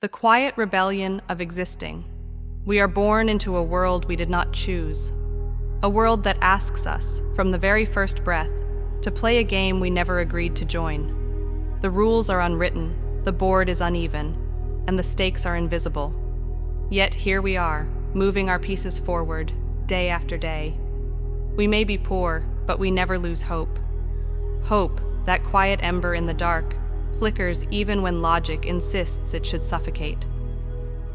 The quiet rebellion of existing. We are born into a world we did not choose. A world that asks us, from the very first breath, to play a game we never agreed to join. The rules are unwritten, the board is uneven, and the stakes are invisible. Yet here we are, moving our pieces forward, day after day. We may be poor, but we never lose hope. Hope, that quiet ember in the dark, flickers even when logic insists it should suffocate.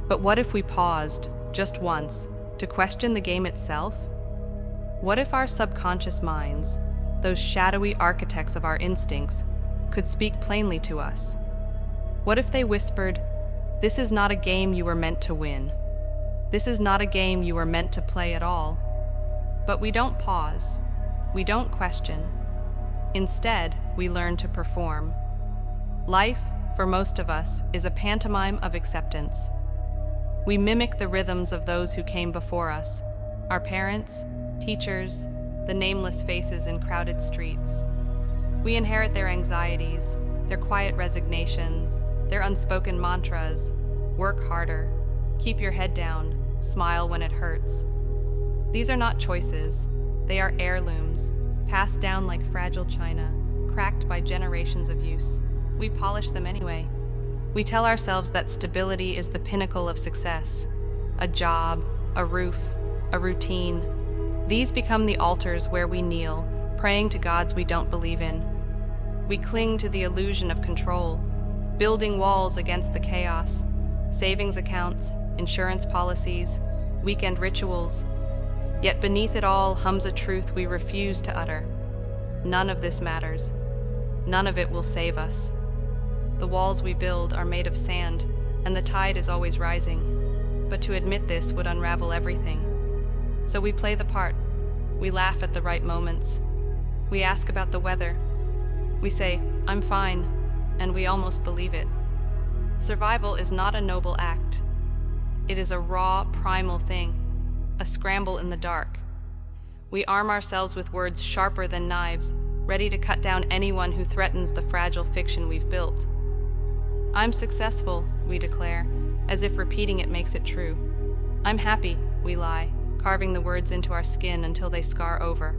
But what if we paused, just once, to question the game itself? What if our subconscious minds, those shadowy architects of our instincts, could speak plainly to us? What if they whispered, "This is not a game you were meant to win. This is not a game you were meant to play at all." But we don't pause. We don't question. Instead, we learn to perform. Life, for most of us, is a pantomime of acceptance. We mimic the rhythms of those who came before us, our parents, teachers, the nameless faces in crowded streets. We inherit their anxieties, their quiet resignations, their unspoken mantras: work harder, keep your head down, smile when it hurts. These are not choices, they are heirlooms, passed down like fragile china, cracked by generations of use. We polish them anyway. We tell ourselves that stability is the pinnacle of success. A job, a roof, a routine. These become the altars where we kneel, praying to gods we don't believe in. We cling to the illusion of control, building walls against the chaos, savings accounts, insurance policies, weekend rituals. Yet beneath it all hums a truth we refuse to utter. None of this matters. None of it will save us. The walls we build are made of sand, and the tide is always rising. But to admit this would unravel everything. So we play the part. We laugh at the right moments. We ask about the weather. We say, "I'm fine," and we almost believe it. Survival is not a noble act. It is a raw, primal thing, a scramble in the dark. We arm ourselves with words sharper than knives, ready to cut down anyone who threatens the fragile fiction we've built. "I'm successful," we declare, as if repeating it makes it true. "I'm happy," we lie, carving the words into our skin until they scar over.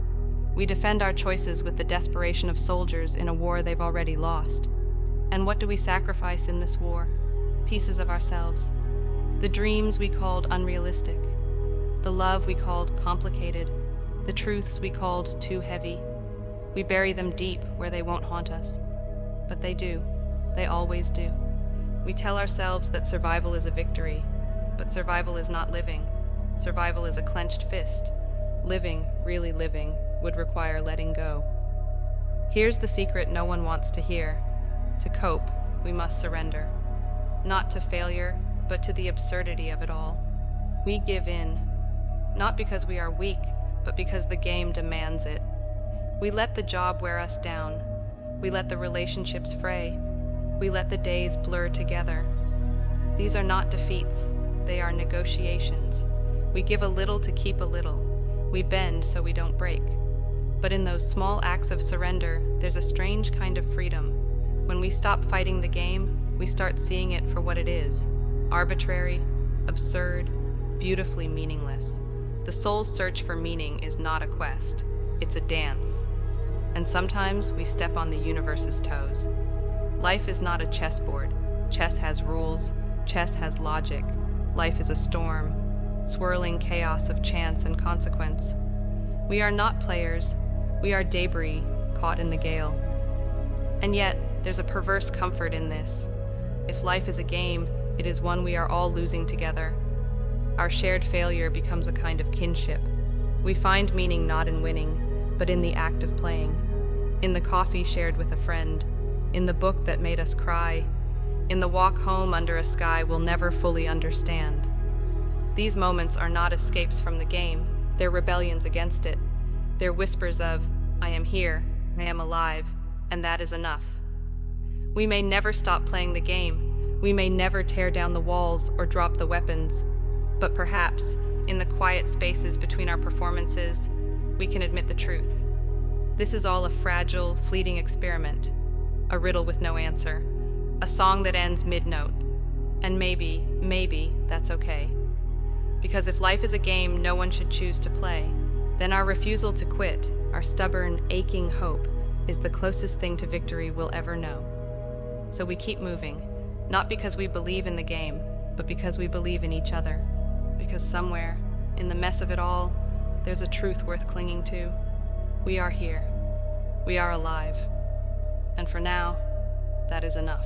We defend our choices with the desperation of soldiers in a war they've already lost. And what do we sacrifice in this war? Pieces of ourselves. The dreams we called unrealistic. The love we called complicated. The truths we called too heavy. We bury them deep where they won't haunt us. But they do. They always do. We tell ourselves that survival is a victory, but survival is not living. Survival is a clenched fist. Living, really living, would require letting go. Here's the secret no one wants to hear. To cope, we must surrender. Not to failure, but to the absurdity of it all. We give in, not because we are weak, but because the game demands it. We let the job wear us down. We let the relationships fray. We let the days blur together. These are not defeats, they are negotiations. We give a little to keep a little. We bend so we don't break. But in those small acts of surrender, there's a strange kind of freedom. When we stop fighting the game, we start seeing it for what it is: arbitrary, absurd, beautifully meaningless. The soul's search for meaning is not a quest, it's a dance. And sometimes we step on the universe's toes. Life is not a chessboard. Chess has rules, chess has logic. Life is a storm, swirling chaos of chance and consequence. We are not players, we are debris caught in the gale. And yet, there's a perverse comfort in this. If life is a game, it is one we are all losing together. Our shared failure becomes a kind of kinship. We find meaning not in winning, but in the act of playing. In the coffee shared with a friend, in the book that made us cry, in the walk home under a sky we'll never fully understand. These moments are not escapes from the game, they're rebellions against it. They're whispers of, "I am here, I am alive, and that is enough." We may never stop playing the game, we may never tear down the walls or drop the weapons, but perhaps, in the quiet spaces between our performances, we can admit the truth. This is all a fragile, fleeting experiment, a riddle with no answer, a song that ends mid-note. And maybe that's okay. Because if life is a game no one should choose to play, then our refusal to quit, our stubborn, aching hope, is the closest thing to victory we'll ever know. So we keep moving, not because we believe in the game, but because we believe in each other. Because somewhere, in the mess of it all, there's a truth worth clinging to. We are here. We are alive. And for now, that is enough.